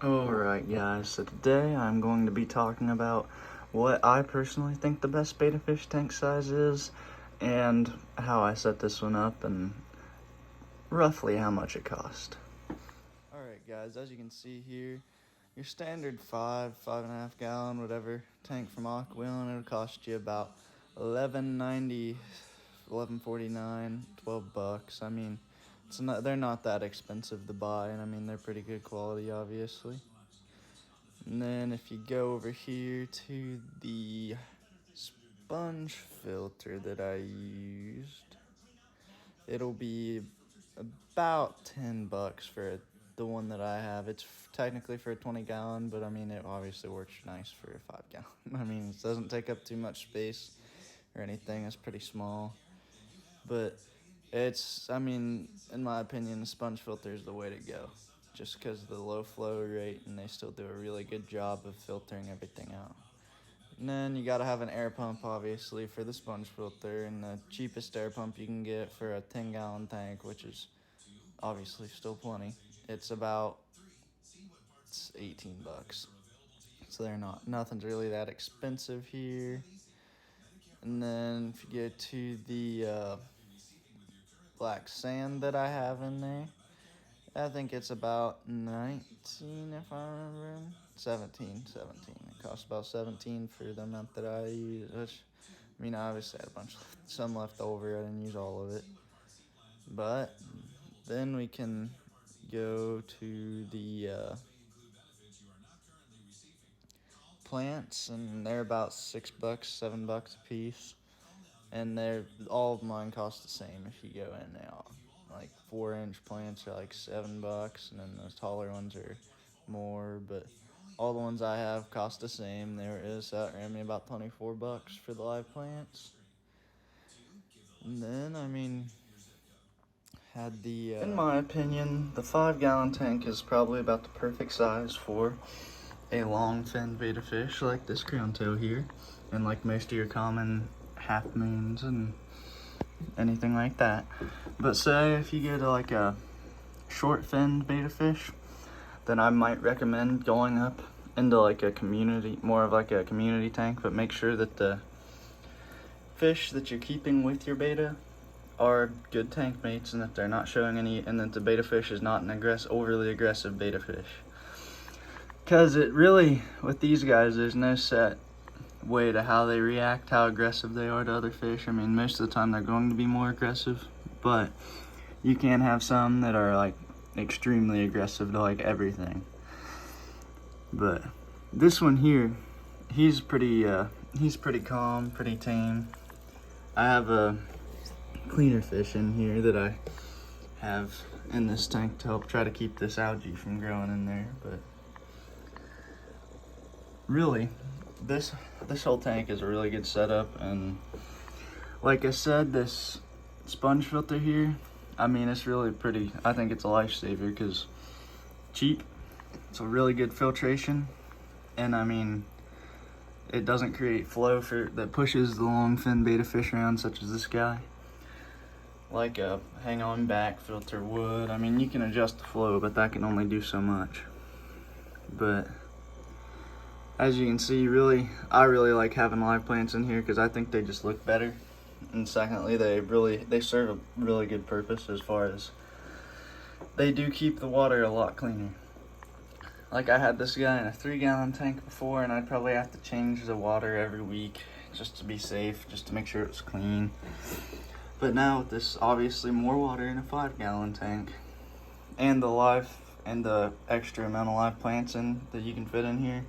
Alright guys, so today I'm going to be talking about what I personally think the best betta fish tank size is, and how I set this one up, and roughly how much it cost. Alright guys, as you can see here, your standard 5.5 gallon, whatever tank from Aquilon, it'll cost you about $11.90, $11.49, $12. I mean, they're not that expensive to buy, and I mean, they're pretty good quality, obviously. And then if you go over here to the sponge filter that I used, it'll be about $10 for the one that I have. It's technically for a 20 gallon, but I mean, it obviously works nice for a 5 gallon. I mean, it doesn't take up too much space or anything. It's pretty small, but I mean, in my opinion, the sponge filter is the way to go, just because of the low flow rate, and they still do a really good job of filtering everything out. And then you gotta have an air pump, obviously, for the sponge filter, and the cheapest air pump you can get for a 10-gallon tank, which is obviously still plenty. It's 18 bucks. So nothing's really that expensive here. And then if you get to the black sand that I have in there, I think it's about 19 if I remember. 17. It costs about 17 for the amount that I use, which, I mean, I obviously had some left over. I didn't use all of it. But then we can go to the plants, and they're about $6, $7 a piece. And all of mine cost the same if you go in now. Like 4-inch plants are like $7, and then those taller ones are more, but all the ones I have cost the same. That ran me about $24 for the live plants. And then, I mean, in my opinion, the 5-gallon tank is probably about the perfect size for a long fin betta fish like this crown toe here, and like most of your common half moons and anything like that. But say if you get like a short fin betta fish, then I might recommend going up into like more of like a community tank, but make sure that the fish that you're keeping with your betta are good tank mates, and that they're not showing any, and that the betta fish is not an overly aggressive betta fish. Because with these guys, there's no set way to how they react, how aggressive they are to other fish. I mean, most of the time they're going to be more aggressive, but you can have some that are like extremely aggressive to like everything. But this one here, he's pretty calm, pretty tame. I have a cleaner fish in here that I have in this tank to help try to keep this algae from growing in there, but really, this whole tank is a really good setup. And like I said, this sponge filter here, I mean, it's really pretty. I think it's a lifesaver because cheap, it's a really good filtration, and I mean, it doesn't create flow that pushes the long fin betta fish around, such as this guy, like a hang on back filter would. I mean, you can adjust the flow, but that can only do so much. But as you can see, I really like having live plants in here because I think they just look better. And secondly, they serve a really good purpose as far as they do keep the water a lot cleaner. Like I had this guy in a 3-gallon tank before, and I'd probably have to change the water every week just to be safe, just to make sure it was clean. But now with this, obviously more water in a 5-gallon tank, and the extra amount of live plants that you can fit in here,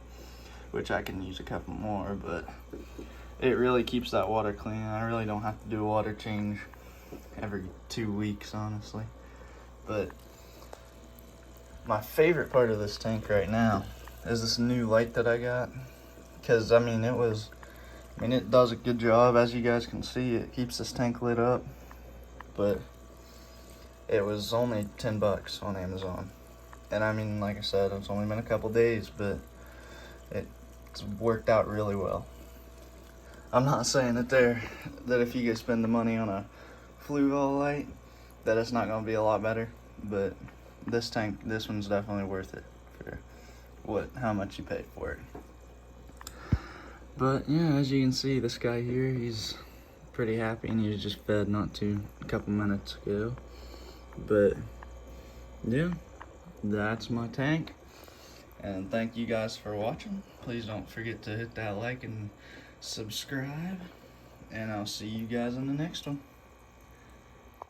which I can use a couple more, but it really keeps that water clean. I really don't have to do a water change every 2 weeks, honestly. But my favorite part of this tank right now is this new light that I got, because I mean, it does a good job. As you guys can see, it keeps this tank lit up, but it was only $10 on Amazon. And I mean, like I said, it's only been a couple days, but it's worked out really well. I'm not saying that if you go spend the money on a Fluval light, that it's not going to be a lot better, but this one's definitely worth it how much you pay for it. But yeah, as you can see, this guy here, he's pretty happy, and he was just fed a couple minutes ago. But yeah, that's my tank. And thank you guys for watching. Please don't forget to hit that like and subscribe. And I'll see you guys in the next one.